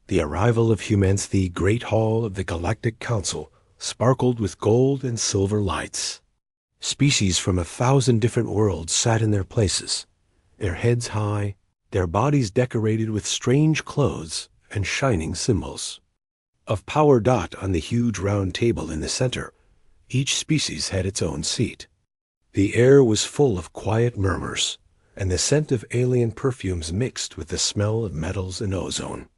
The arrival of humans, the great hall of the Galactic Council, sparkled with gold and silver lights. Species from 1,000 different worlds sat in their places, their heads high, their bodies decorated with strange clothes and shining symbols. Of power dot on the huge round table in the center, each species had its own seat. The air was full of quiet murmurs, and the scent of alien perfumes mixed with the smell of metals and ozone.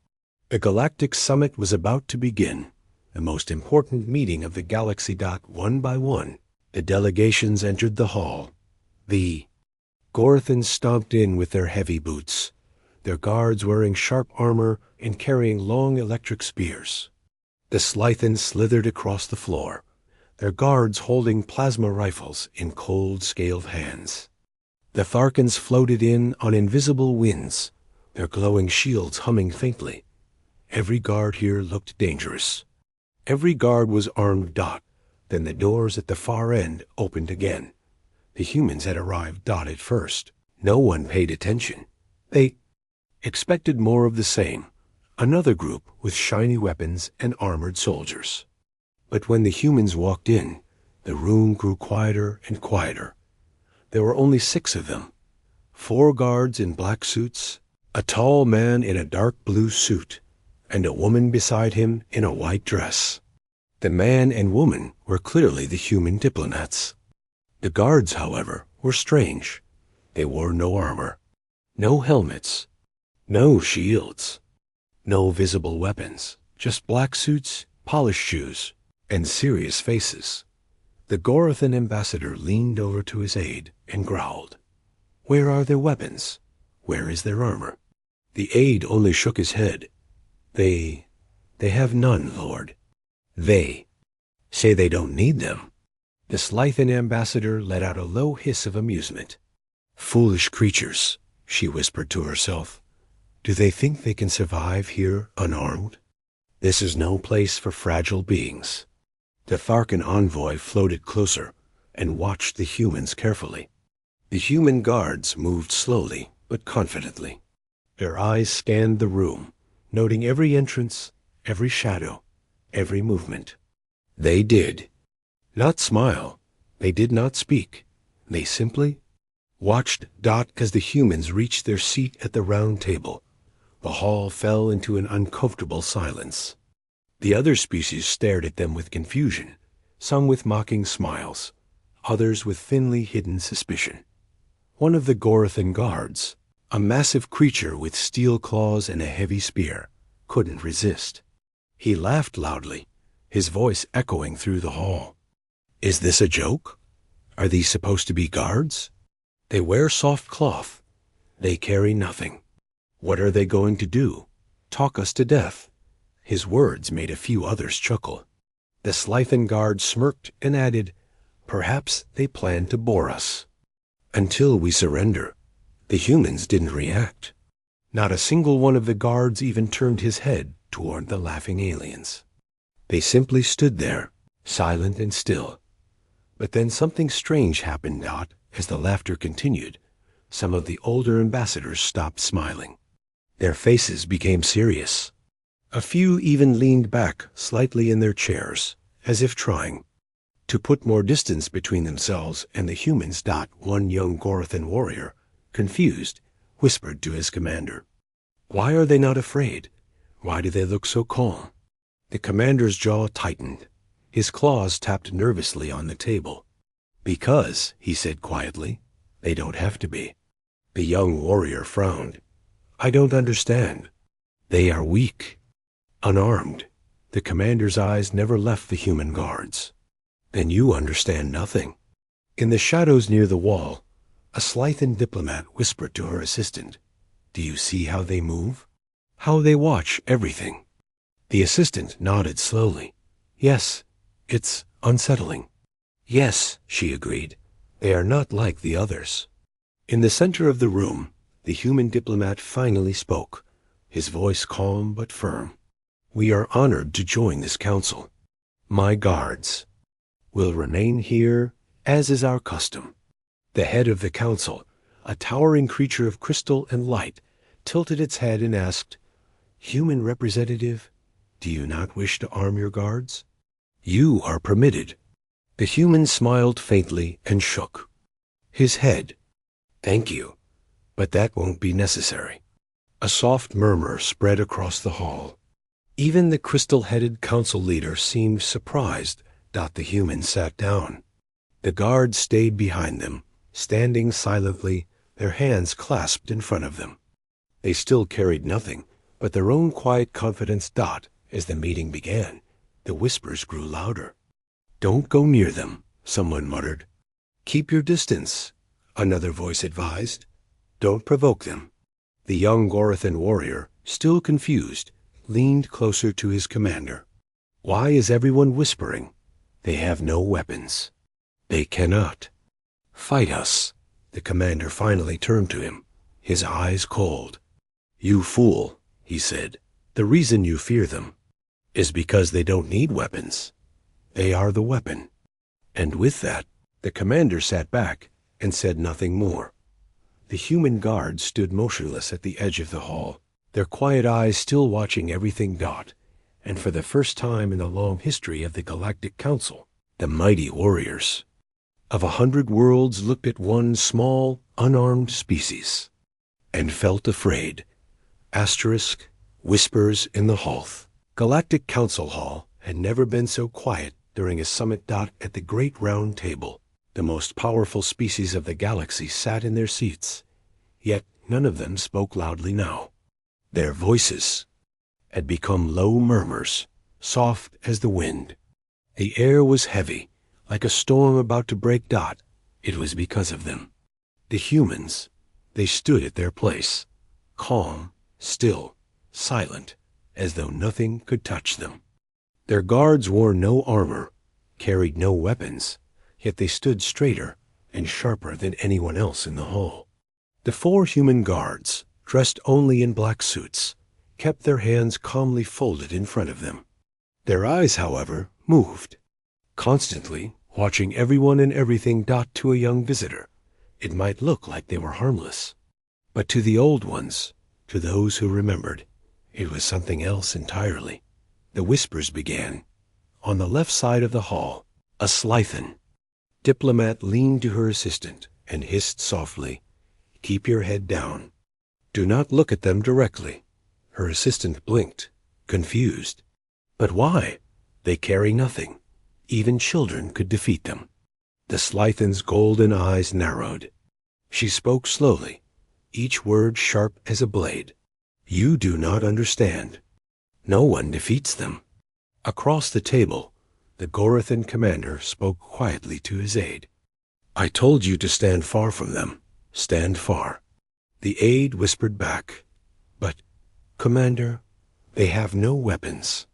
The Galactic Summit was about to begin, the most important meeting of the galaxy. One by one, the delegations entered the hall. The Gorthans stomped in with their heavy boots, their guards wearing sharp armor and carrying long electric spears. The Slythans slithered across the floor, their guards holding plasma rifles in cold, scaled hands. The Tharkans floated in on invisible winds, their glowing shields humming faintly. Every guard here looked dangerous. Every guard was armed. Then the doors at the far end opened again. The humans had arrived at first. No one paid attention. They expected more of the same, another group with shiny weapons and armored soldiers. But when the humans walked in, the room grew quieter and quieter. There were only 6 of them. 4 guards in black suits, a tall man in a dark blue suit, and a woman beside him in a white dress. The man and woman were clearly the human diplomats. The guards, however, were strange. They wore no armor, no helmets, no shields, no visible weapons, just black suits, polished shoes, and serious faces. The Gorthan ambassador leaned over to his aide and growled, "Where are their weapons? Where is their armor?" The aide only shook his head. They have none, Lord. They say they don't need them." The Slythan ambassador let out a low hiss of amusement. "Foolish creatures," she whispered to herself. "Do they think they can survive here unarmed? This is no place for fragile beings." The Tharkan envoy floated closer and watched the humans carefully. The human guards moved slowly but confidently. Their eyes scanned the room, noting every entrance, every shadow, every movement. They did not smile. They did not speak. They simply watched. As the humans reached their seat at the round table, the hall fell into an uncomfortable silence. The other species stared at them with confusion, some with mocking smiles, others with thinly hidden suspicion. One of the Gorthan guards, a massive creature with steel claws and a heavy spear, couldn't resist. He laughed loudly, his voice echoing through the hall. "Is this a joke? Are these supposed to be guards? They wear soft cloth. They carry nothing. What are they going to do? Talk us to death?" His words made a few others chuckle. The Slythan guard smirked and added, "Perhaps they plan to bore us." Until we surrender. The humans didn't react. Not a single one of the guards even turned his head toward the laughing aliens. They simply stood there, silent and still. But then something strange happened. As the laughter continued, some of the older ambassadors stopped smiling. Their faces became serious. A few even leaned back slightly in their chairs, as if trying to put more distance between themselves and the humans. One young Gorthan warrior, confused, whispered to his commander, "Why are they not afraid? Why do they look so calm?" The commander's jaw tightened. His claws tapped nervously on the table. "Because," he said quietly, "they don't have to be." The young warrior frowned. "I don't understand." "They are weak, unarmed." The commander's eyes never left the human guards. "Then you understand nothing." In the shadows near the wall, a Slythan diplomat whispered to her assistant, "Do you see how they move? How they watch everything?" The assistant nodded slowly. "Yes, it's unsettling." "Yes," she agreed. "They are not like the others." In the center of the room, the human diplomat finally spoke, his voice calm but firm. "We are honored to join this council. My guards will remain here, as is our custom." The head of the council, a towering creature of crystal and light, tilted its head and asked, Human representative, do you not wish to arm your guards? You are permitted. The human smiled faintly and shook his head. Thank you, but that won't be necessary. A soft murmur spread across the hall. Even the crystal-headed council leader seemed surprised. The human sat down. The guards stayed behind them, standing silently, their hands clasped in front of them. They still carried nothing but their own quiet confidence. As the meeting began, the whispers grew louder. Don't go near them, someone muttered. Keep your distance, another voice advised. Don't provoke them. The young Gorathan warrior, still confused, leaned closer to his commander. Why is everyone whispering? They have no weapons. They cannot fight us. The commander finally turned to him, his eyes cold. You fool, he said. The reason you fear them is because they don't need weapons. They are the weapon. And with that, the commander sat back and said nothing more. The human guards stood motionless at the edge of the hall, their quiet eyes still watching everything. And for the first time in the long history of the Galactic Council, the mighty warriors of 100 worlds looked at one small, unarmed species and felt afraid. Asterisk, whispers in the hall. Galactic Council Hall had never been so quiet during a summit. At the great round table, the most powerful species of the galaxy sat in their seats, yet none of them spoke loudly now. Their voices had become low murmurs, soft as the wind. The air was heavy, like a storm about to break. It was because of them. The humans, they stood at their place, calm, still, silent, as though nothing could touch them. Their guards wore no armor, carried no weapons, yet they stood straighter and sharper than anyone else in the hall. The 4 human guards, dressed only in black suits, kept their hands calmly folded in front of them. Their eyes, however, moved, constantly watching everyone and everything. To a young visitor, it might look like they were harmless, but to the old ones, to those who remembered, it was something else entirely. The whispers began. On the left side of the hall, a Slythan diplomat leaned to her assistant and hissed softly, "Keep your head down. Do not look at them directly." Her assistant blinked, confused. But why? They carry nothing. Even children could defeat them. The Slythan's golden eyes narrowed. She spoke slowly, each word sharp as a blade. You do not understand. No one defeats them. Across the table, the Gorathan commander spoke quietly to his aide. I told you to stand far from them. Stand far. The aide whispered back. But, Commander, they have no weapons.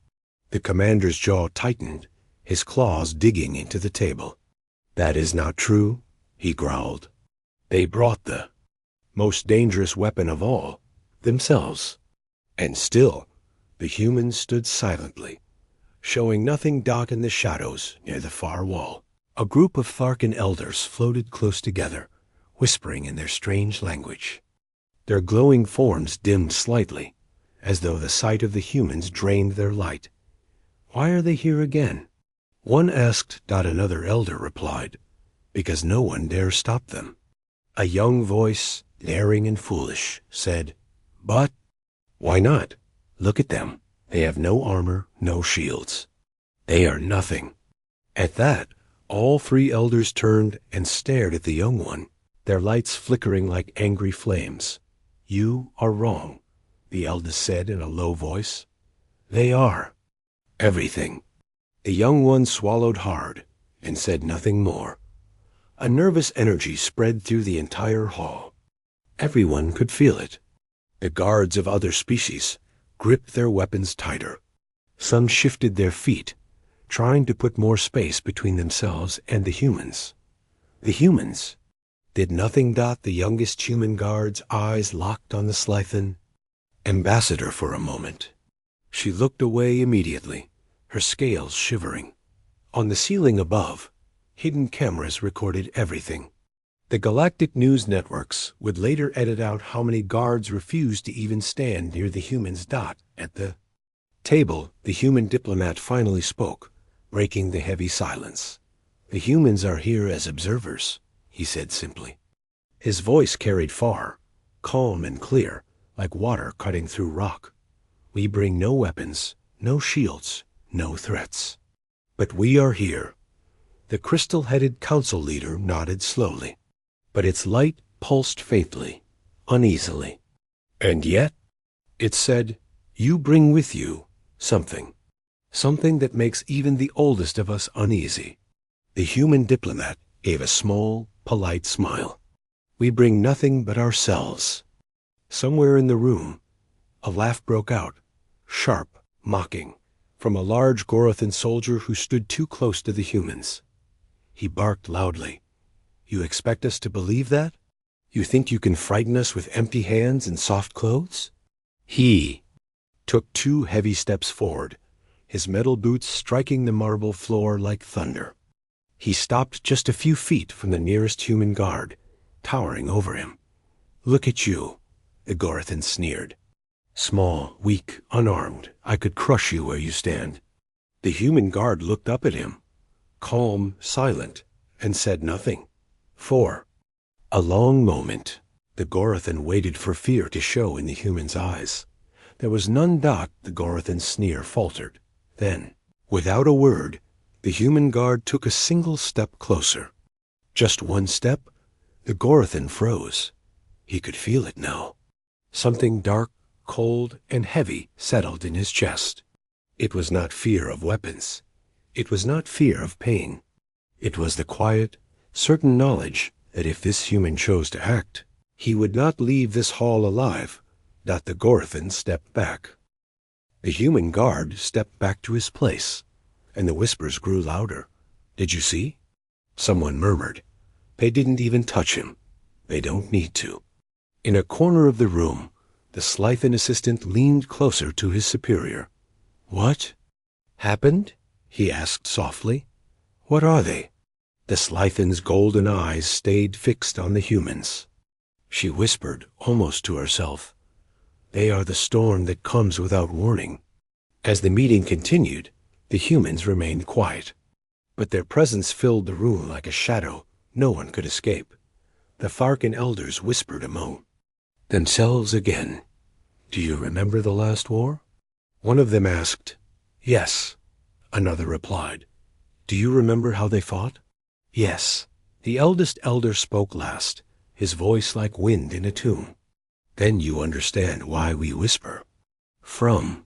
The commander's jaw tightened, his claws digging into the table. That is not true, he growled. They brought the most dangerous weapon of all, themselves. And still, the humans stood silently, showing nothing. In the shadows near the far wall, a group of Tharkan elders floated close together, whispering in their strange language. Their glowing forms dimmed slightly, as though the sight of the humans drained their light. Why are they here again? One asked. Another elder replied, because no one dare stop them. A young voice, daring and foolish, said, But why not? Look at them. They have no armor, no shields. They are nothing. At that, all 3 elders turned and stared at the young one, their lights flickering like angry flames. You are wrong, the eldest said in a low voice. They are everything. The young one swallowed hard and said nothing more. A nervous energy spread through the entire hall. Everyone could feel it. The guards of other species gripped their weapons tighter. Some shifted their feet, trying to put more space between themselves and the humans. The humans did nothing. The youngest human guard's eyes locked on the Slythan ambassador for a moment. She looked away immediately, her scales shivering. On the ceiling above, hidden cameras recorded everything. The galactic news networks would later edit out how many guards refused to even stand near the humans. At the table, the human diplomat finally spoke, breaking the heavy silence. "The humans are here as observers," he said simply. His voice carried far, calm and clear, like water cutting through rock. "We bring no weapons, no shields, no threats. But we are here." The crystal-headed council leader nodded slowly, but its light pulsed faintly, uneasily. "And yet," it said, "you bring with you something that makes even the oldest of us uneasy." The human diplomat gave a small, polite smile. "We bring nothing but ourselves." Somewhere in the room, a laugh broke out, sharp, mocking, from a large Gorathan soldier who stood too close to the humans. He barked loudly. "You expect us to believe that? You think you can frighten us with empty hands and soft clothes?" He took 2 heavy steps forward, his metal boots striking the marble floor like thunder. He stopped just a few feet from the nearest human guard, towering over him. "Look at you," the Gorathan sneered. "Small, weak, unarmed, I could crush you where you stand." The human guard looked up at him, calm, silent, and said nothing. For a long moment, the Gorathan waited for fear to show in the human's eyes. There was none. The Gorathan's sneer faltered. Then, without a word, the human guard took a single step closer. Just one step, the Gorathan froze. He could feel it now. Something dark, cold, and heavy settled in his chest. It was not fear of weapons. It was not fear of pain. It was the quiet, certain knowledge that if this human chose to act, he would not leave this hall alive. The Gorathan stepped back. The human guard stepped back to his place, and the whispers grew louder. "Did you see?" Someone murmured. "They didn't even touch him. They don't need to." In a corner of the room, the Slythan assistant leaned closer to his superior. "What happened?" he asked softly. "What are they?" The Slythan's golden eyes stayed fixed on the humans. She whispered, almost to herself, "They are the storm that comes without warning." As the meeting continued, the humans remained quiet, but their presence filled the room like a shadow no one could escape. The Tharkan elders whispered among themselves again. "Do you remember the last war?" One of them asked. "Yes," another replied. "Do you remember how they fought?" "Yes." The eldest elder spoke last, his voice like wind in a tomb. "Then you understand why we whisper." From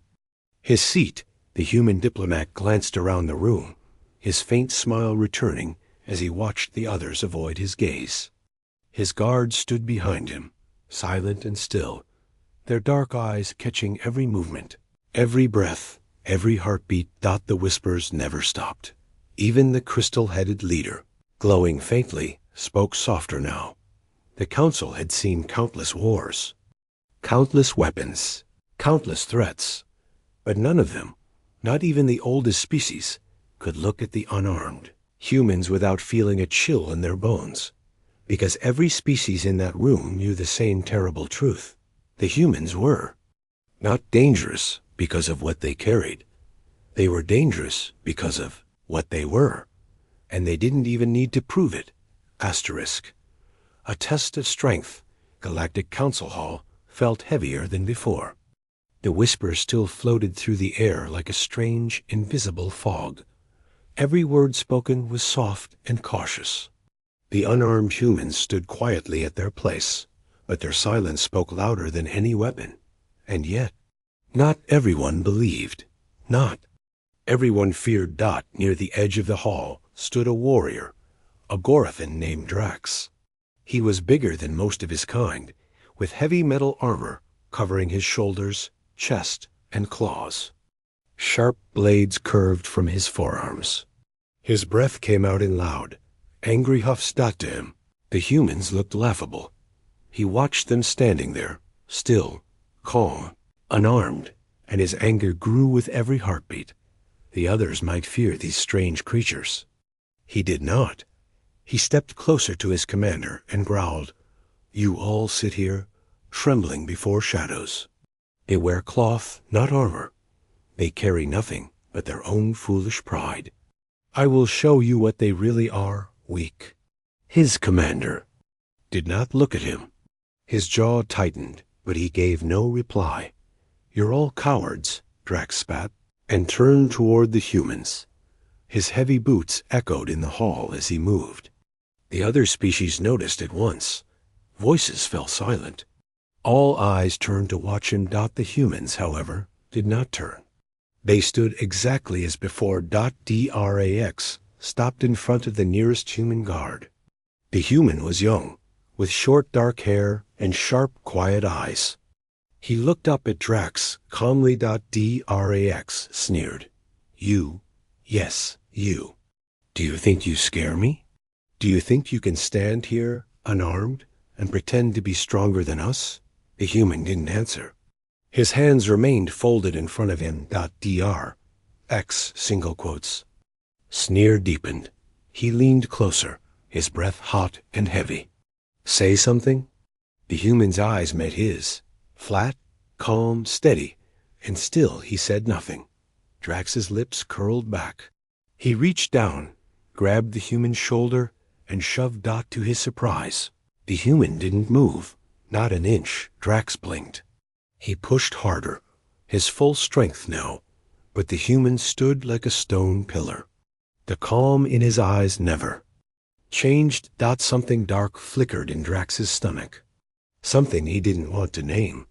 his seat, the human diplomat glanced around the room, his faint smile returning as he watched the others avoid his gaze. His guards stood behind him, silent and still, their dark eyes catching every movement, every breath, every heartbeat. The whispers never stopped. Even the crystal-headed leader, glowing faintly, spoke softer now. The council had seen countless wars, countless weapons, countless threats, but none of them, not even the oldest species, could look at the unarmed humans without feeling a chill in their bones, because every species in that room knew the same terrible truth. The humans were not dangerous because of what they carried. They were dangerous because of what they were, and they didn't even need to prove it. Asterisk. A test of strength. Galactic Council Hall felt heavier than before. The whispers still floated through the air like a strange, invisible fog. Every word spoken was soft and cautious. The unarmed humans stood quietly at their place, but their silence spoke louder than any weapon. And yet, not everyone believed. Not everyone feared. Near the edge of the hall stood a warrior, a Gorathan named Drax. He was bigger than most of his kind, with heavy metal armor covering his shoulders, chest, and claws. Sharp blades curved from his forearms. His breath came out in loud, angry huffs. To him, the humans looked laughable. He watched them standing there, still, calm, unarmed, and his anger grew with every heartbeat. The others might fear these strange creatures. He did not. He stepped closer to his commander and growled, "You all sit here, trembling before shadows. They wear cloth, not armor. They carry nothing but their own foolish pride. I will show you what they really are, weak." His commander did not look at him. His jaw tightened, but he gave no reply. "You're all cowards," Drax spat, and turned toward the humans. His heavy boots echoed in the hall as he moved. The other species noticed at once. Voices fell silent. All eyes turned to watch him. The humans, however, did not turn. They stood exactly as before. Drax stopped in front of the nearest human guard. The human was young, with short dark hair and sharp, quiet eyes. He looked up at Drax calmly. Drax sneered. "You, yes, you. Do you think you scare me? Do you think you can stand here, unarmed, and pretend to be stronger than us?" The human didn't answer. His hands remained folded in front of him. Drax, single quotes. Sneer deepened. He leaned closer, his breath hot and heavy. "Say something?" The human's eyes met his, flat, calm, steady, and still he said nothing. Drax's lips curled back. He reached down, grabbed the human's shoulder, and shoved. To his surprise, the human didn't move, not an inch. Drax blinked. He pushed harder, his full strength now, but the human stood like a stone pillar. The calm in his eyes never changed. Something dark flickered in Drax's stomach. Something he didn't want to name,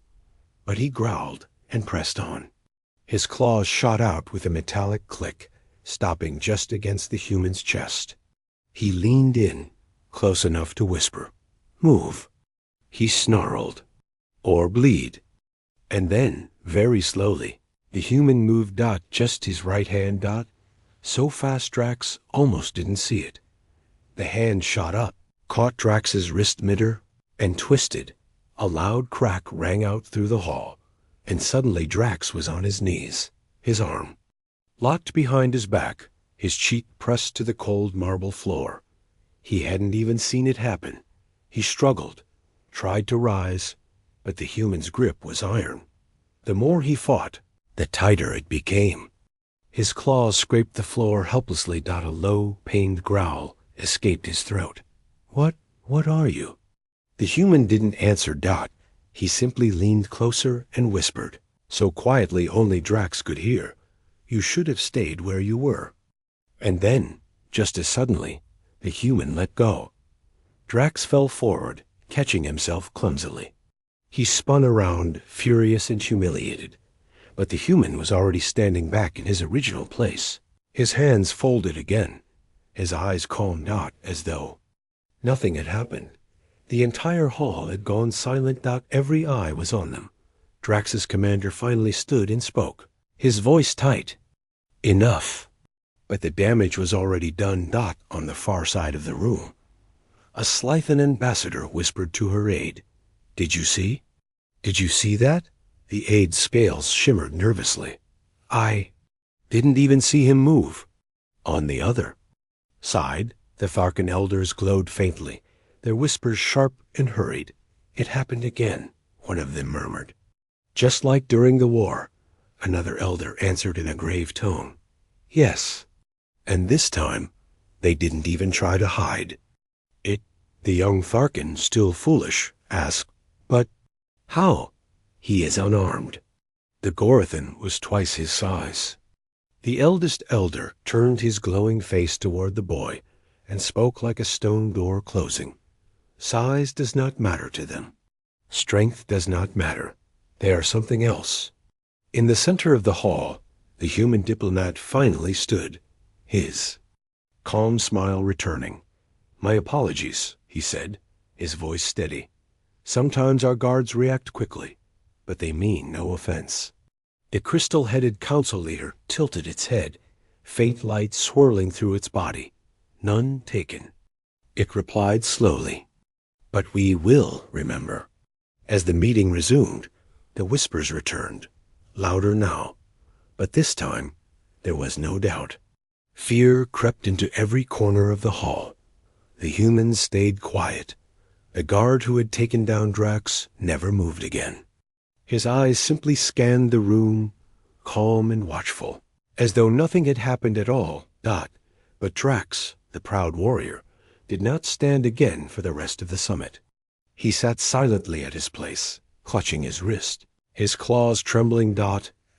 but he growled and pressed on. His claws shot out with a metallic click, stopping just against the human's chest. He leaned in, close enough to whisper, "Move." He snarled, "Or bleed." And then, very slowly, the human moved. Just his right hand. So fast Drax almost didn't see it. The hand shot up, caught Drax's wrist midder, and twisted. A loud crack rang out through the hall, and suddenly Drax was on his knees, his arm locked behind his back, his cheek pressed to the cold marble floor. He hadn't even seen it happen. He struggled, tried to rise, but the human's grip was iron. The more he fought, the tighter it became. His claws scraped the floor helplessly. A low, pained growl escaped his throat. What are you?" The human didn't answer. He simply leaned closer and whispered, so quietly only Drax could hear, "You should have stayed where you were." And then, just as suddenly, the human let go. Drax fell forward, catching himself clumsily. He spun around, furious and humiliated, but the human was already standing back in his original place. His hands folded again, his eyes calmed out as though nothing had happened. The entire hall had gone silent. Every eye was on them. Drax's commander finally stood and spoke, his voice tight. "Enough." But the damage was already done. On the far side of the room, a Slythan ambassador whispered to her aide, "Did you see? Did you see that?" The aide's scales shimmered nervously. "I didn't even see him move." On the other side, the Tharkan elders glowed faintly, their whispers sharp and hurried. "It happened again," one of them murmured. "Just like during the war," another elder answered in a grave tone. "Yes." And this time, they didn't even try to hide. The young Tharkan, still foolish, asked, "But how?" "He is unarmed." The Gorathan was twice his size. The eldest elder turned his glowing face toward the boy and spoke like a stone door closing. Size does not matter to them. Strength does not matter. They are something else. In the center of the hall, the human diplomat finally stood, his calm smile returning. "My apologies," he said, his voice steady. "Sometimes our guards react quickly, but they mean no offense." The crystal-headed council leader tilted its head, faint light swirling through its body. "None taken." It replied slowly, "But we will remember." As the meeting resumed, the whispers returned, louder now, but this time there was no doubt. Fear crept into every corner of the hall. The humans stayed quiet. The guard who had taken down Drax never moved again. His eyes simply scanned the room, calm and watchful, as though nothing had happened at all. But Drax, the proud warrior, did not stand again for the rest of the summit. He sat silently at his place, clutching his wrist, his claws trembling.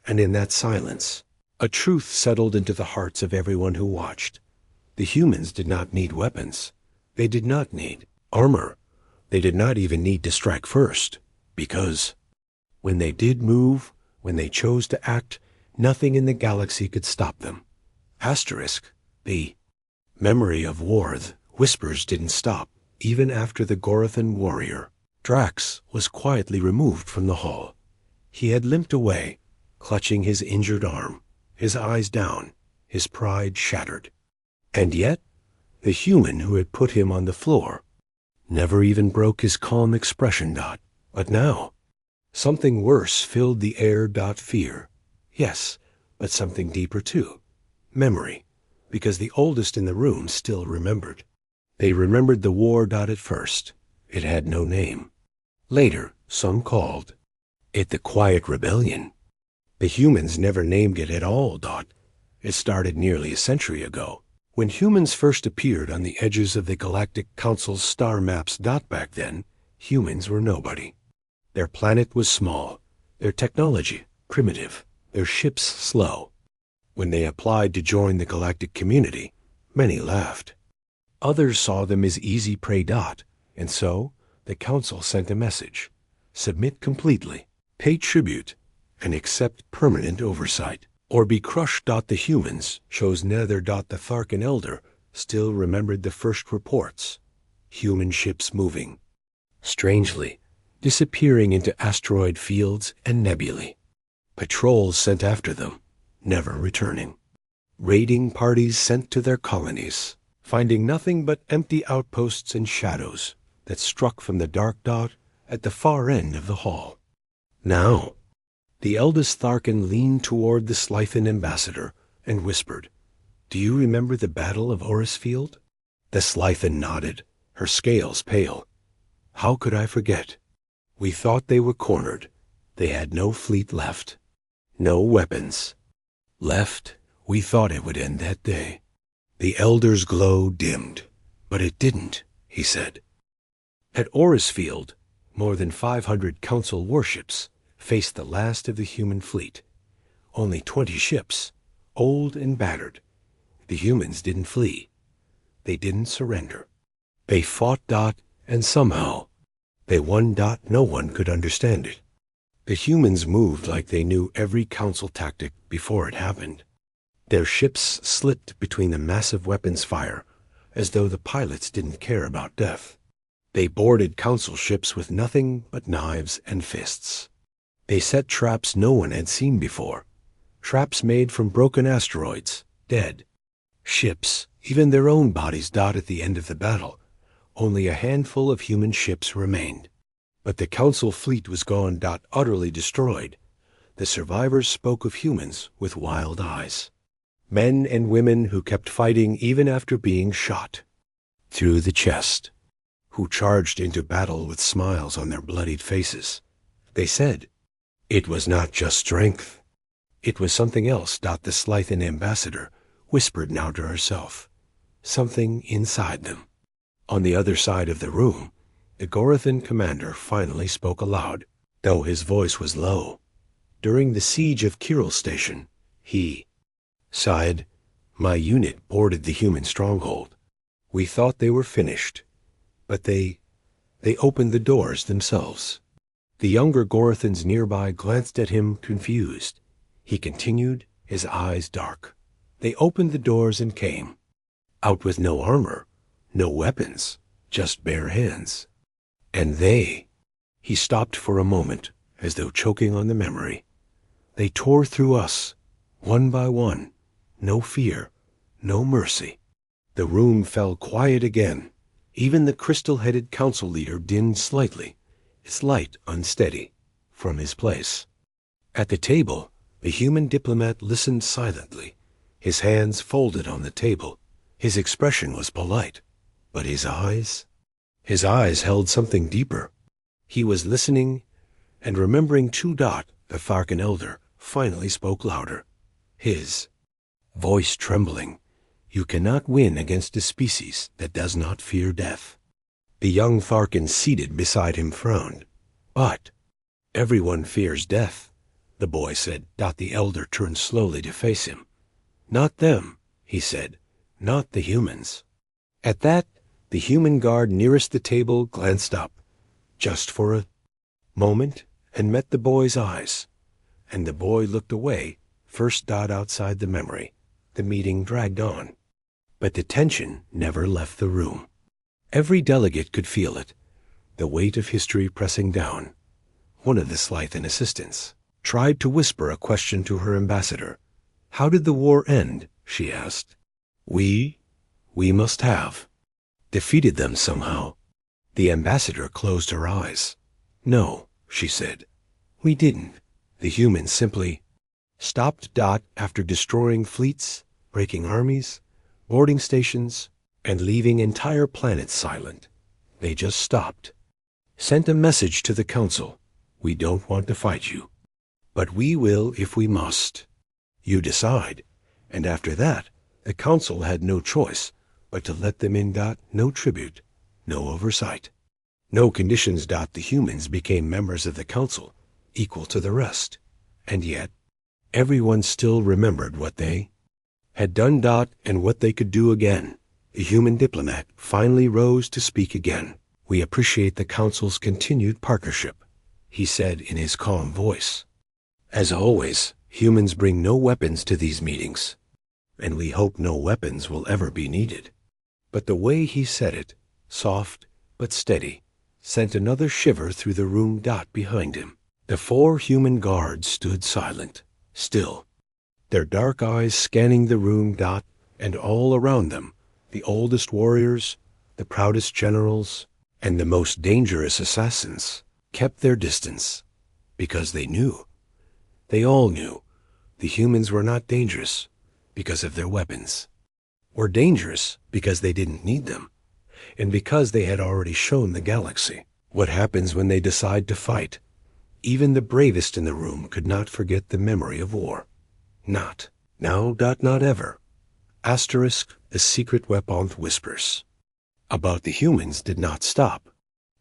And in that silence, a truth settled into the hearts of everyone who watched. The humans did not need weapons. They did not need armor. They did not even need to strike first, because when they did move, when they chose to act, nothing in the galaxy could stop them. The memory of war, the whispers didn't stop, even after the Gorathan warrior. Drax was quietly removed from the hall. He had limped away, clutching his injured arm, his eyes down, his pride shattered. And yet, the human who had put him on the floor never even broke his calm expression. But now, something worse filled the air. Fear. Yes, but something deeper too. Memory, because the oldest in the room still remembered. They remembered the war. At first, it had no name. Later, some called it the Quiet Rebellion. The humans never named it at all. It started nearly a century ago, when humans first appeared on the edges of the Galactic Council's star maps. Back then, humans were nobody. Their planet was small, their technology primitive, their ships slow. When they applied to join the galactic community, many laughed. Others saw them as easy prey. And so, the Council sent a message: submit completely, pay tribute, and accept permanent oversight, or be crushed. The humans chose neither. The Tharkan Elder still remembered the first reports. Human ships moving, strangely, disappearing into asteroid fields and nebulae. Patrols sent after them, never returning. Raiding parties sent to their colonies, finding nothing but empty outposts and shadows that struck from the dark. At the far end of the hall. Now, the eldest Tharkan leaned toward the Slythan ambassador and whispered, "Do you remember the Battle of Orisfield?" The Slythan nodded, her scales pale. "How could I forget? We thought they were cornered. They had no fleet left. No weapons. Left, we thought it would end that day." The elder's glow dimmed, but it didn't, he said. At Orisfield, more than 500 Council warships faced the last of the human fleet. Only 20 ships, old and battered. The humans didn't flee. They didn't surrender. They fought. And somehow, they won. No one could understand it. The humans moved like they knew every Council tactic before it happened. Their ships slipped between the massive weapons fire, as though the pilots didn't care about death. They boarded Council ships with nothing but knives and fists. They set traps no one had seen before, traps made from broken asteroids, dead ships, even their own bodies. At the end of the battle, only a handful of human ships remained. But the Council fleet was gone. Utterly destroyed. The survivors spoke of humans with wild eyes. Men and women who kept fighting even after being shot through the chest, who charged into battle with smiles on their bloodied faces. They said, it was not just strength. It was something else. The Slythan ambassador whispered now to herself. Something inside them. On the other side of the room, the Gorathan commander finally spoke aloud, though his voice was low. During the siege of Kiril Station, he sighed, "My unit boarded the human stronghold. We thought they were finished. But they opened the doors themselves." The younger Gorathans nearby glanced at him confused. He continued, his eyes dark. They opened the doors and came. Out with no armor, no weapons, just bare hands. And he stopped for a moment, as though choking on the memory. They tore through us, one by one. No fear, no mercy. The room fell quiet again. Even the crystal-headed council leader dinned slightly, its light unsteady, from his place. At the table, the human diplomat listened silently, his hands folded on the table. His expression was polite, But his eyes? His eyes held something deeper. He was listening, and remembering the Tharkan elder, finally spoke louder. His voice trembling. You cannot win against a species that does not fear death. The young Tharkan seated beside him frowned. But everyone fears death, the boy said. The elder turned slowly to face him. Not them, he said. Not the humans. At that, the human guard nearest the table glanced up, just for a moment, and met the boy's eyes. And the boy looked away, first outside the memory. The meeting dragged on. But the tension never left the room. Every delegate could feel it, the weight of history pressing down. One of the Slythan assistants tried to whisper a question to her ambassador. How did the war end? She asked. We must have defeated them somehow. The ambassador closed her eyes. No, she said. We didn't. The humans simply stopped after destroying fleets, breaking armies, boarding stations, and leaving entire planets silent. They just stopped. Sent a message to the council. We don't want to fight you, but we will if we must. You decide. And after that, the council had no choice but to let them in. No tribute, no oversight, no conditions. The humans became members of the council, equal to the rest. And yet, everyone still remembered what they had done. And what they could do again. The human diplomat finally rose to speak again. We appreciate the council's continued partnership, he said in his calm voice. As always, humans bring no weapons to these meetings, and we hope no weapons will ever be needed. But the way he said it, soft but steady, sent another shiver through the room. Behind him, the 4 human guards stood silent, still, their dark eyes scanning the room. And all around them, the oldest warriors, the proudest generals, and the most dangerous assassins kept their distance, because they knew. They all knew the humans were not dangerous because of their weapons, were dangerous because they didn't need them, and because they had already shown the galaxy what happens when they decide to fight. Even the bravest in the room could not forget the memory of war. Not now, not ever. Asterisk, the secret weapon whispers about the humans did not stop.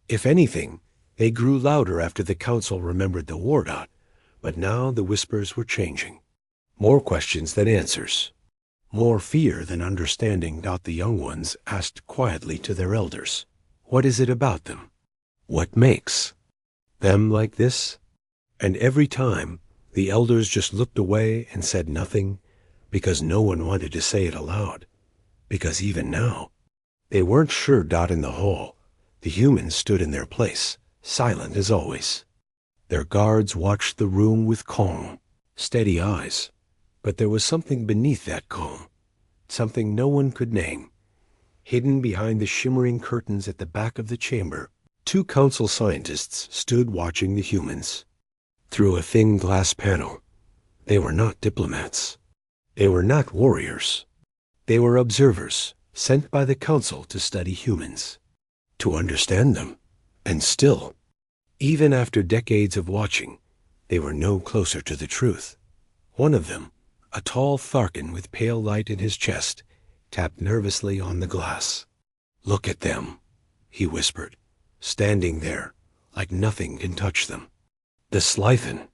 If anything, they grew louder after the council remembered the war. But now the whispers were changing. More questions than answers. More fear than understanding. The young ones asked quietly to their elders, what is it about them? What makes them like this? And every time, the elders just looked away and said nothing, because no one wanted to say it aloud. Because even now, they weren't sure. In the hall, the humans stood in their place, silent as always. Their guards watched the room with calm, steady eyes. But there was something beneath that calm, something no one could name. Hidden behind the shimmering curtains at the back of the chamber, 2 council scientists stood watching the humans. Through a thin glass panel, they were not diplomats. They were not warriors. They were observers sent by the council to study humans, to understand them. And still, even after decades of watching, they were no closer to the truth. One of them, a tall Tharkan with pale light in his chest, tapped nervously on the glass. Look at them, he whispered, standing there like nothing can touch them. The Slythan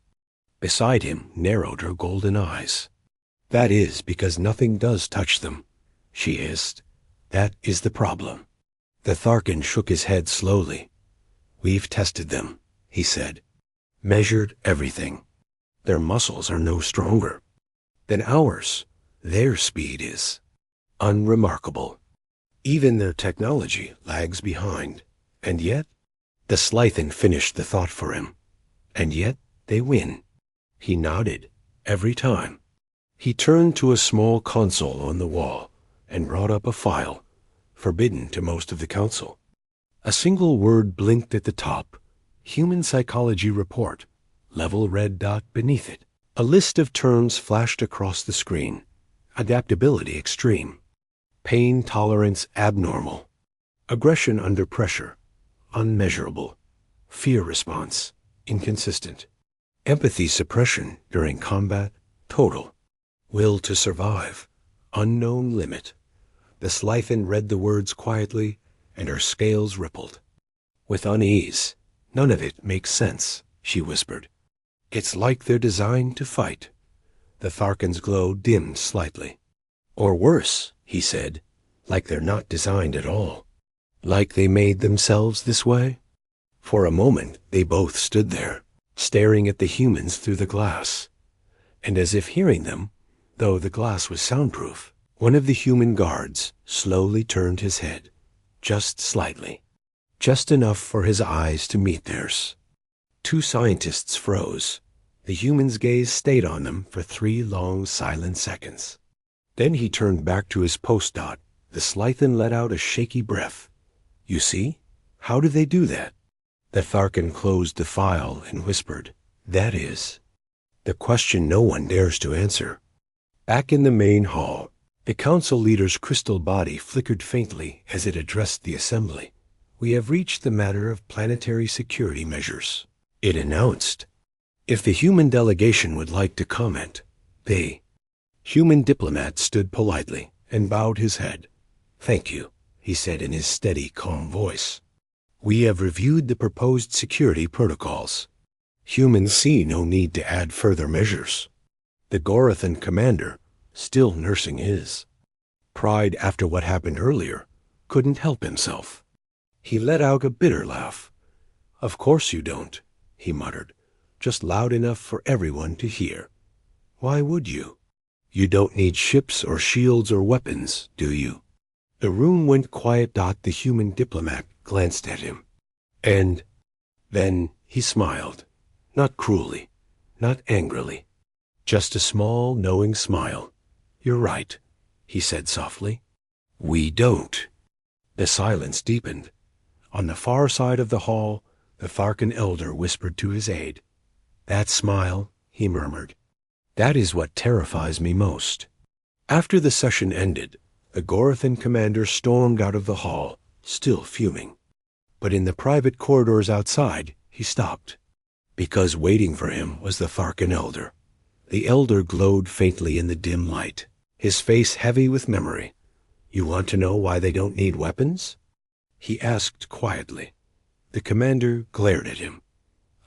beside him narrowed her golden eyes. That is because nothing does touch them, she hissed. That is the problem. The Tharkan shook his head slowly. We've tested them, he said. Measured everything. Their muscles are no stronger than ours. Their speed is unremarkable. Even their technology lags behind. And yet, the Slythan finished the thought for him. And yet, they win. He nodded every time. He turned to a small console on the wall and brought up a file, forbidden to most of the council. A single word blinked at the top. Human Psychology Report. Level red dot beneath it. A list of terms flashed across the screen. Adaptability extreme. Pain tolerance abnormal. Aggression under pressure, unmeasurable. Fear response, inconsistent. Empathy suppression during combat, total. Will to survive, unknown limit. The Slythan read the words quietly, and her scales rippled. With unease, "None of it makes sense," she whispered. "It's like they're designed to fight." The Tharkan's glow dimmed slightly. "Or worse," he said, "like they're not designed at all. Like they made themselves this way." For a moment they both stood there, staring at the humans through the glass. And as if hearing them, though the glass was soundproof, one of the human guards slowly turned his head, just slightly, just enough for his eyes to meet theirs. Two scientists froze. The human's gaze stayed on them for 3 long, silent seconds. Then he turned back to his post dot. The Slythan let out a shaky breath. "You see? How do they do that?" The Tharkan closed the file and whispered, "That is the question no one dares to answer." Back in the main hall, the council leader's crystal body flickered faintly as it addressed the assembly. "We have reached the matter of planetary security measures," it announced. "If the human delegation would like to comment, they—" Human diplomat stood politely and bowed his head. "Thank you," he said in his steady, calm voice. "We have reviewed the proposed security protocols. Humans see no need to add further measures." The Gorathan commander, still nursing his pride after what happened earlier, couldn't help himself. He let out a bitter laugh. "Of course you don't," he muttered, just loud enough for everyone to hear. "Why would you? You don't need ships or shields or weapons, do you?" The room went quiet. The human diplomat glanced at him. And then he smiled, not cruelly, not angrily, just a small, knowing smile. "You're right," he said softly. "We don't." The silence deepened. On the far side of the hall, the Tharkan elder whispered to his aide. "That smile," he murmured, "that is what terrifies me most." After the session ended, the Gorathan commander stormed out of the hall, still fuming. But in the private corridors outside, he stopped, because waiting for him was the Tharkan elder. The elder glowed faintly in the dim light, his face heavy with memory. "You want to know why they don't need weapons?" he asked quietly. The commander glared at him.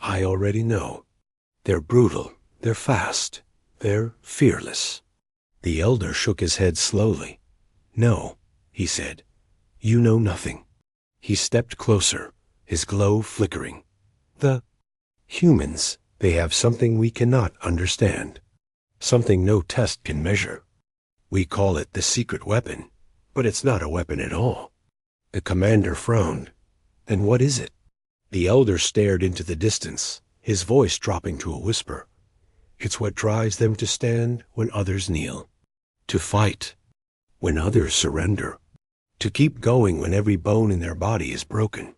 "I already know. They're brutal, they're fast, they're fearless." The elder shook his head slowly. "No," he said, "you know nothing." He stepped closer, his glow flickering. "The humans, they have something we cannot understand, something no test can measure. We call it the secret weapon, but it's not a weapon at all." The commander frowned. "Then what is it?" The elder stared into the distance, his voice dropping to a whisper. "It's what drives them to stand when others kneel, to fight when others surrender, to keep going when every bone in their body is broken."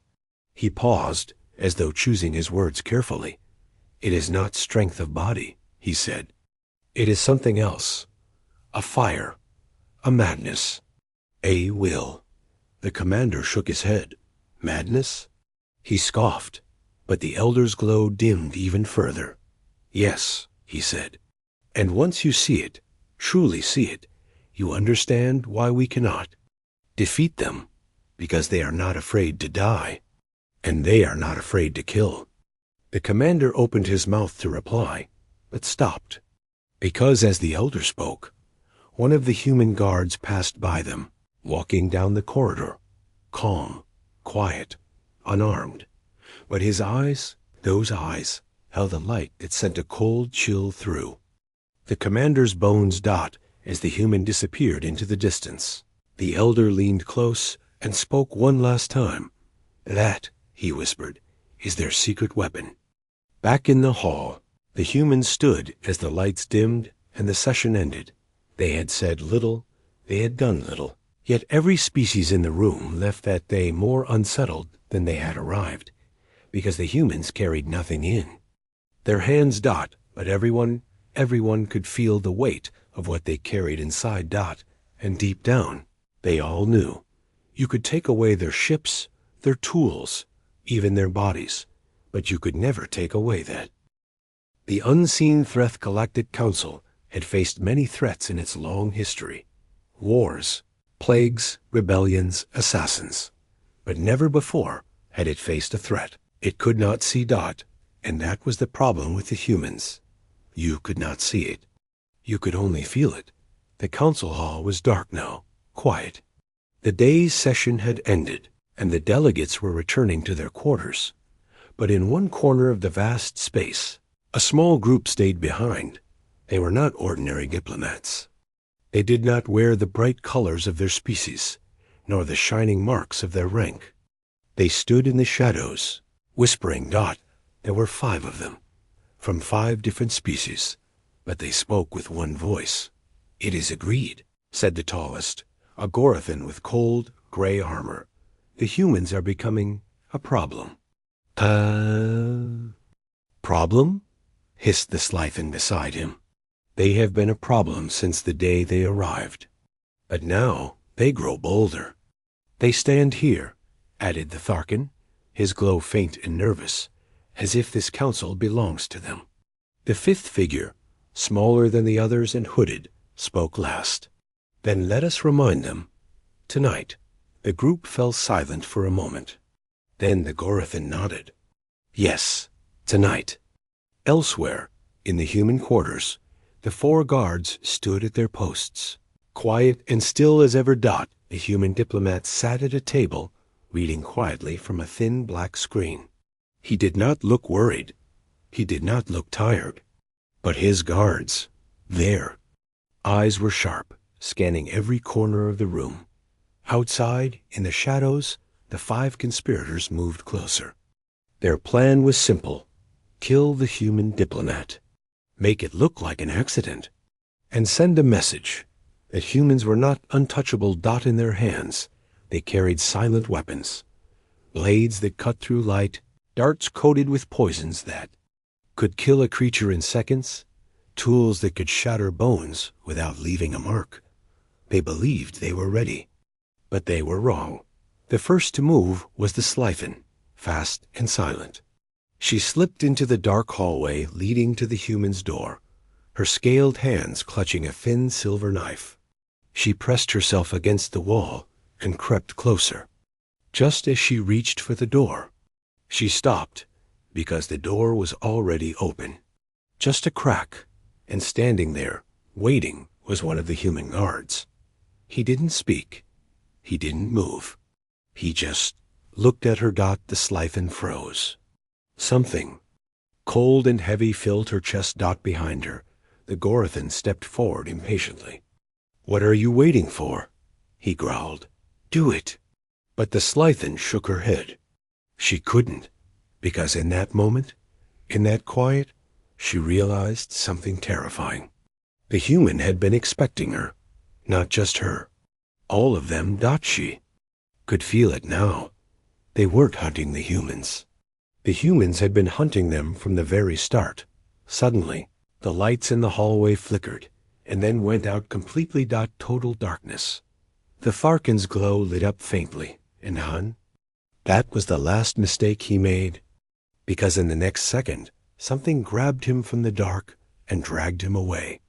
He paused, as though choosing his words carefully. "It is not strength of body," he said. "It is something else. A fire, a madness, a will." The commander shook his head. "Madness?" He scoffed, but the elder's glow dimmed even further. "Yes," he said. "And once you see it, truly see it, you understand why we cannot defeat them, because they are not afraid to die, and they are not afraid to kill." The commander opened his mouth to reply, but stopped, because as the elder spoke, one of the human guards passed by them, walking down the corridor, calm, quiet, unarmed. But his eyes, those eyes, held a light that sent a cold chill through. The commander's bones dot as the human disappeared into the distance. The elder leaned close and spoke one last time. "That," he whispered, "is their secret weapon." Back in the hall, the humans stood as the lights dimmed and the session ended. They had said little, they had done little, yet every species in the room left that day more unsettled than they had arrived, because the humans carried nothing in. Their hands dot, but everyone could feel the weight of what they carried inside dot, and deep down, they all knew You could take away their ships, their tools, even their bodies, but you could never take away that. The unseen threat Galactic Council had faced many threats in its long history. Wars, plagues, rebellions, assassins. But never before had it faced a threat. It could not see Dot, and that was the problem with the humans. You could not see it. You could only feel it. The council hall was dark now, quiet. The day's session had ended, and the delegates were returning to their quarters. But in one corner of the vast space, a small group stayed behind. They were not ordinary diplomats. They did not wear the bright colors of their species, nor the shining marks of their rank. They stood in the shadows, whispering Dot. There were 5 of them, from 5 different species, but they spoke with one voice. "It is agreed," said the tallest, a Gorathan with cold, gray armor. "The humans are becoming a problem." Problem? Hissed the Slythan beside him. "They have been a problem since the day they arrived. But now they grow bolder. They stand here," added the Tharkin, his glow faint and nervous, as if this council belongs to them. The 5th figure, smaller than the others and hooded, spoke last. "Then let us remind them. Tonight." The group fell silent for a moment. Then the Gorathan nodded. "Yes, tonight." Elsewhere, in the human quarters, the 4 guards stood at their posts. Quiet and still as ever Dot, the human diplomat, sat at a table, reading quietly from a thin black screen. He did not look worried. He did not look tired. But his guards, their eyes were sharp, scanning every corner of the room. Outside, in the shadows, the 5 conspirators moved closer. Their plan was simple: kill the human diplomat, make it look like an accident, and send a message that humans were not untouchable. Dot in their hands, they carried silent weapons, blades that cut through light, darts coated with poisons that could kill a creature in seconds, tools that could shatter bones without leaving a mark. They believed they were ready, but they were wrong. The first to move was the Slythan, fast and silent. She slipped into the dark hallway leading to the human's door, her scaled hands clutching a thin silver knife. She pressed herself against the wall and crept closer. Just as she reached for the door, she stopped because the door was already open. Just a crack, and standing there, waiting, was one of the human guards. He didn't speak. He didn't move. He just looked at her. Dot, the Slythan, froze. Something cold and heavy filled her chest. Dot behind her. The Gorathan stepped forward impatiently. "What are you waiting for?" he growled. "Do it." But the Slythan shook her head. She couldn't, because in that moment, in that quiet, she realized something terrifying. The human had been expecting her, not just her. All of them. Dot, she could feel it now. They weren't hunting the humans. The humans had been hunting them from the very start. Suddenly, the lights in the hallway flickered, and then went out completely. Total darkness. The Tharkin's glow lit up faintly, and that was the last mistake he made, because in the next second, something grabbed him from the dark and dragged him away.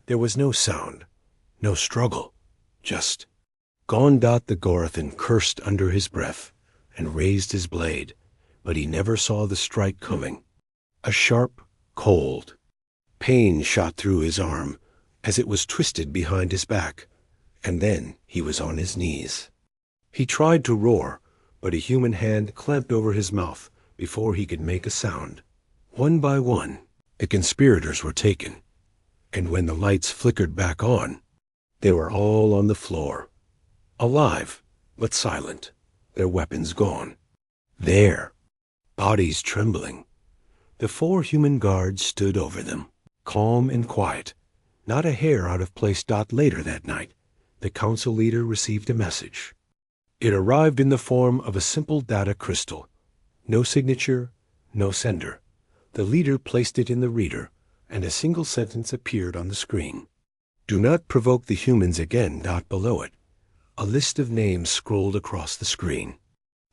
There was no sound, no struggle, just gone. The Gorathan cursed under his breath and raised his blade, but he never saw the strike coming. A sharp, cold pain shot through his arm as it was twisted behind his back, and then he was on his knees. He tried to roar, but a human hand clamped over his mouth before he could make a sound. One by one, the conspirators were taken, and when the lights flickered back on, they were all on the floor, alive but silent, their weapons gone. There, bodies trembling. The 4 human guards stood over them, calm and quiet, not a hair out of place. Later that night, the council leader received a message. It arrived in the form of a simple data crystal. No signature, no sender. The leader placed it in the reader, and a single sentence appeared on the screen. "Do not provoke the humans again." Below it, A list of names scrolled across the screen.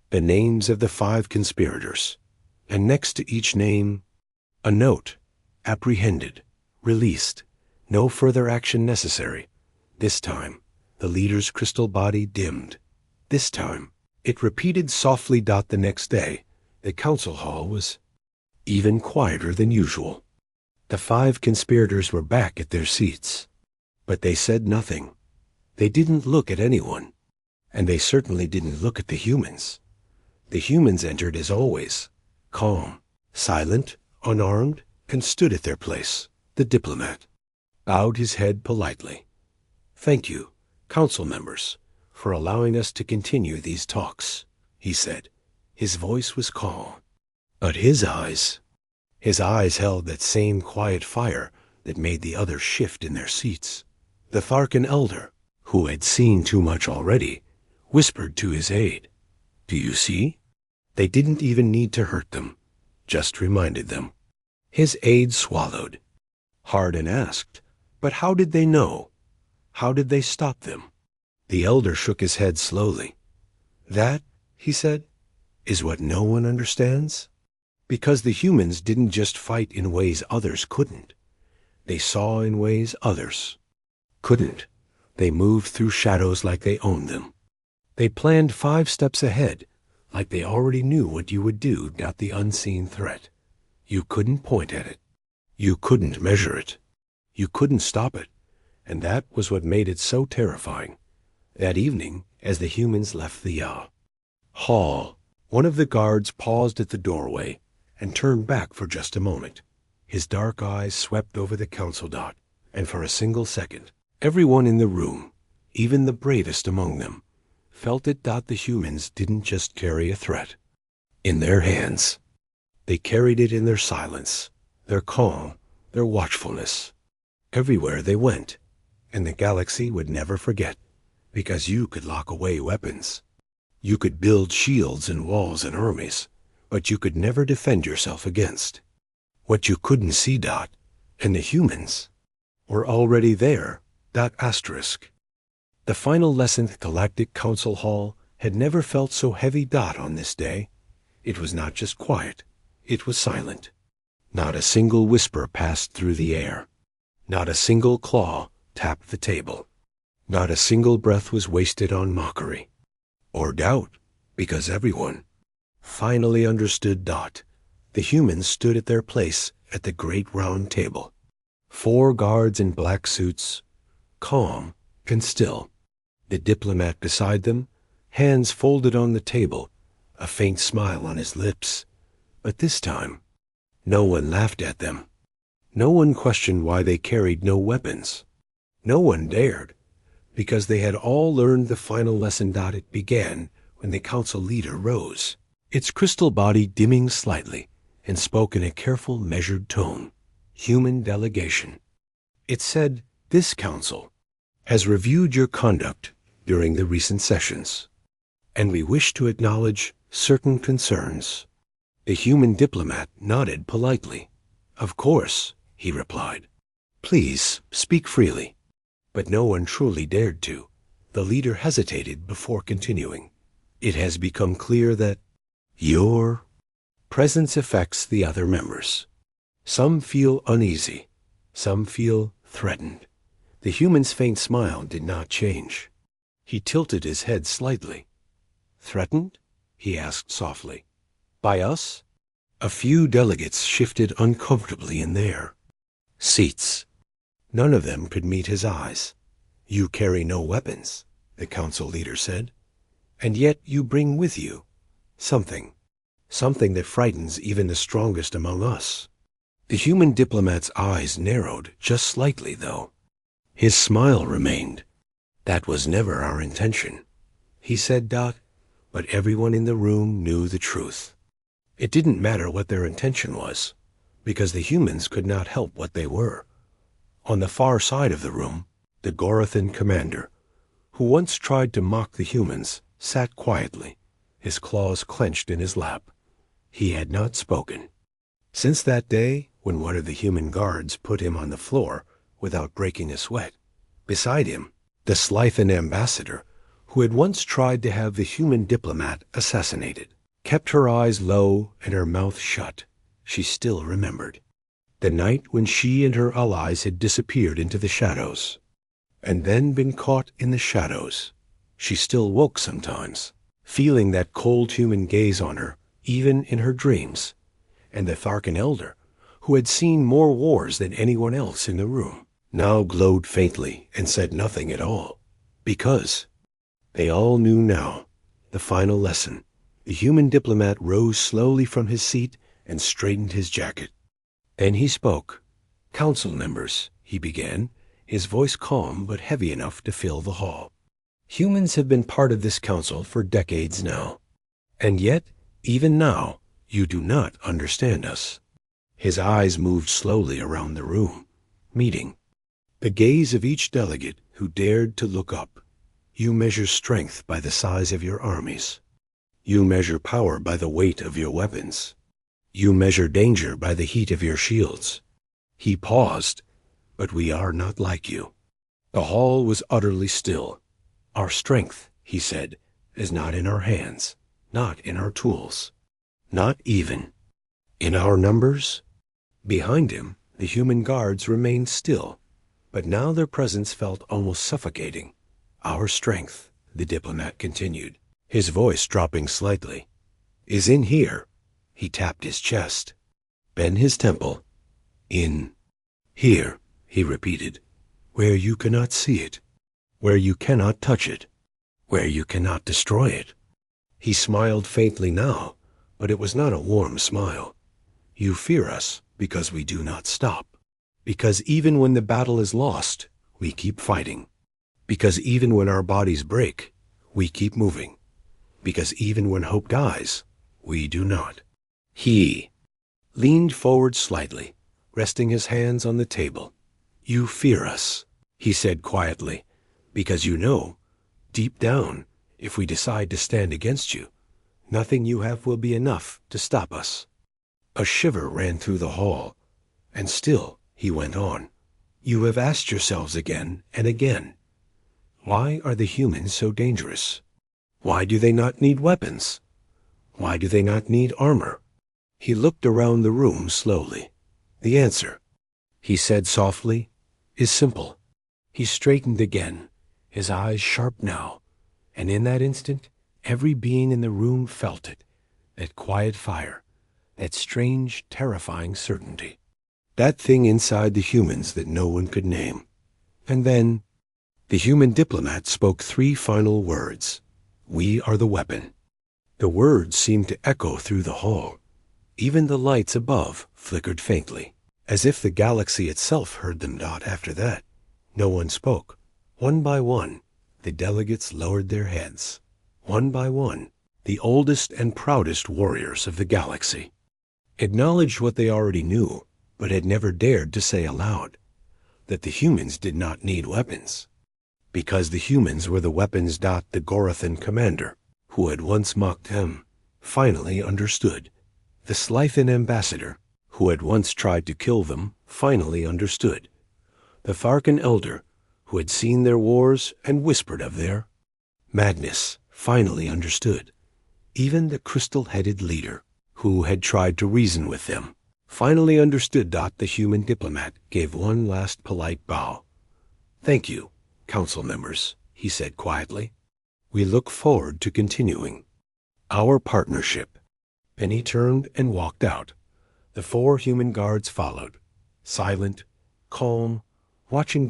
The names of the 5 conspirators. And next to each name, a note. Apprehended. Released. No further action necessary. This time, the leader's crystal body dimmed. This time, it repeated softly. The next day, the council hall was even quieter than usual. The 5 conspirators were back at their seats. But they said nothing. They didn't look at anyone. And they certainly didn't look at the humans. The humans entered as always, calm, silent, unarmed, and stood at their place. The diplomat bowed his head politely. "Thank you, council members, for allowing us to continue these talks," he said. His voice was calm. But his eyes held that same quiet fire that made the others shift in their seats. The Tharkan elder, who had seen too much already, whispered to his aide, "Do you see? They didn't even need to hurt them, just reminded them." His aide swallowed hard and asked, "But how did they know? How did they stop them?" The elder shook his head slowly. "That," he said, "is what no one understands. Because the humans didn't just fight in ways others couldn't. They saw in ways others couldn't. They moved through shadows like they owned them. They planned 5 steps ahead, like they already knew what you would do. The unseen threat. You couldn't point at it. You couldn't measure it. You couldn't stop it. And that was what made it so terrifying." That evening, as the humans left the hall, one of the guards paused at the doorway and turned back for just a moment. His dark eyes swept over the council. And for a single second, everyone in the room, even the bravest among them, felt it. The humans didn't just carry a threat in their hands. They carried it in their silence, their calm, their watchfulness. Everywhere they went, and the galaxy would never forget, because you could lock away weapons. You could build shields and walls and armies, but you could never defend yourself against what you couldn't see. And the humans were already there. Asterisk. The final lesson at Galactic Council Hall had never felt so heavy. On this day, it was not just quiet, it was silent. Not a single whisper passed through the air. Not a single claw tapped the table. Not a single breath was wasted on mockery or doubt, because everyone finally understood. The humans stood at their place at the great round table. 4 guards in black suits, calm and still. The diplomat beside them, hands folded on the table, a faint smile on his lips. But this time, no one laughed at them. No one questioned why they carried no weapons. No one dared, because they had all learned the final lesson. It began when the council leader rose, its crystal body dimming slightly, and spoke in a careful, measured tone. Human delegation. It said, "This council has reviewed your conduct during the recent sessions, and we wish to acknowledge certain concerns." The human diplomat nodded politely. "Of course," he replied. "Please, speak freely." But no one truly dared to. The leader hesitated before continuing. "It has become clear that your presence affects the other members. Some feel uneasy. Some feel threatened." The human's faint smile did not change. He tilted his head slightly. "Threatened?" he asked softly. "By us?" A few delegates shifted uncomfortably in their seats. None of them could meet his eyes. "You carry no weapons," the council leader said. "And yet you bring with you something that frightens even the strongest among us." The human diplomat's eyes narrowed just slightly, though. His smile remained. "That was never our intention," he said. But everyone in the room knew the truth. It didn't matter what their intention was, because the humans could not help what they were. On the far side of the room, the Gorathan commander, who once tried to mock the humans, sat quietly, his claws clenched in his lap. He had not spoken. Since that day, when one of the human guards put him on the floor without breaking a sweat, beside him, the Slythan ambassador, who had once tried to have the human diplomat assassinated, kept her eyes low and her mouth shut. She still remembered the night when she and her allies had disappeared into the shadows, and then been caught in the shadows. She still woke sometimes, feeling that cold human gaze on her, even in her dreams, and the Tharkan elder, who had seen more wars than anyone else in the room, now glowed faintly and said nothing at all, because they all knew now the final lesson. The human diplomat rose slowly from his seat and straightened his jacket. Then he spoke. "Council members," he began, his voice calm but heavy enough to fill the hall. "Humans have been part of this council for decades now. And yet, even now, you do not understand us." His eyes moved slowly around the room, meeting the gaze of each delegate who dared to look up. "You measure strength by the size of your armies. You measure power by the weight of your weapons. You measure danger by the heat of your shields." He paused, "But we are not like you." The hall was utterly still. "Our strength," he said, "is not in our hands, not in our tools, not even in our numbers." Behind him, the human guards remained still, but now their presence felt almost suffocating. "Our strength," the diplomat continued, his voice dropping slightly, "is in here." He tapped his chest, bent his temple. "In here," he repeated, "where you cannot see it, where you cannot touch it, where you cannot destroy it." He smiled faintly now, but it was not a warm smile. "You fear us because we do not stop, because even when the battle is lost, we keep fighting, because even when our bodies break, we keep moving, because even when hope dies, we do not." He leaned forward slightly, resting his hands on the table. "You fear us," he said quietly, "because you know, deep down, if we decide to stand against you, nothing you have will be enough to stop us." A shiver ran through the hall, and still he went on. "You have asked yourselves again and again, why are the humans so dangerous? Why do they not need weapons? Why do they not need armor?" He looked around the room slowly. "The answer," he said softly, "is simple." He straightened again, his eyes sharp now, and in that instant, every being in the room felt it, that quiet fire, that strange, terrifying certainty, that thing inside the humans that no one could name. And then the human diplomat spoke three final words. "We are the weapon." The words seemed to echo through the hall. Even the lights above flickered faintly, as if the galaxy itself heard them. After that, no one spoke. One by one, the delegates lowered their heads. One by one, the oldest and proudest warriors of the galaxy acknowledged what they already knew, but had never dared to say aloud, that the humans did not need weapons, because the humans were the weapons. The Gorathan commander, who had once mocked them, finally understood. The Slythan ambassador, who had once tried to kill them, finally understood. The Tharkan elder, who had seen their wars and whispered of their madness, finally understood. Even the crystal-headed leader, who had tried to reason with them, finally understood. The human diplomat gave one last polite bow. "Thank you, council members," he said quietly. "We look forward to continuing our partnership." Then he turned and walked out. The 4 human guards followed, silent, calm, watching.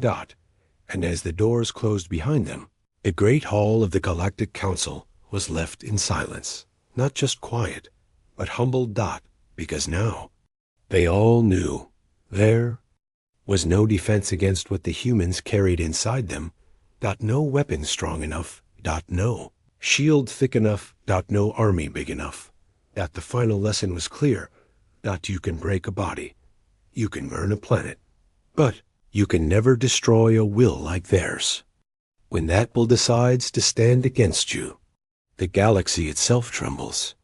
And as the doors closed behind them, the great hall of the Galactic Council was left in silence, not just quiet, but humbled. Because now they all knew there was no defense against what the humans carried inside them. No weapon strong enough. No shield thick enough. No army big enough. The final lesson was clear. You can break a body, you can burn a planet, but you can never destroy a will like theirs. When that will decides to stand against you, the galaxy itself trembles.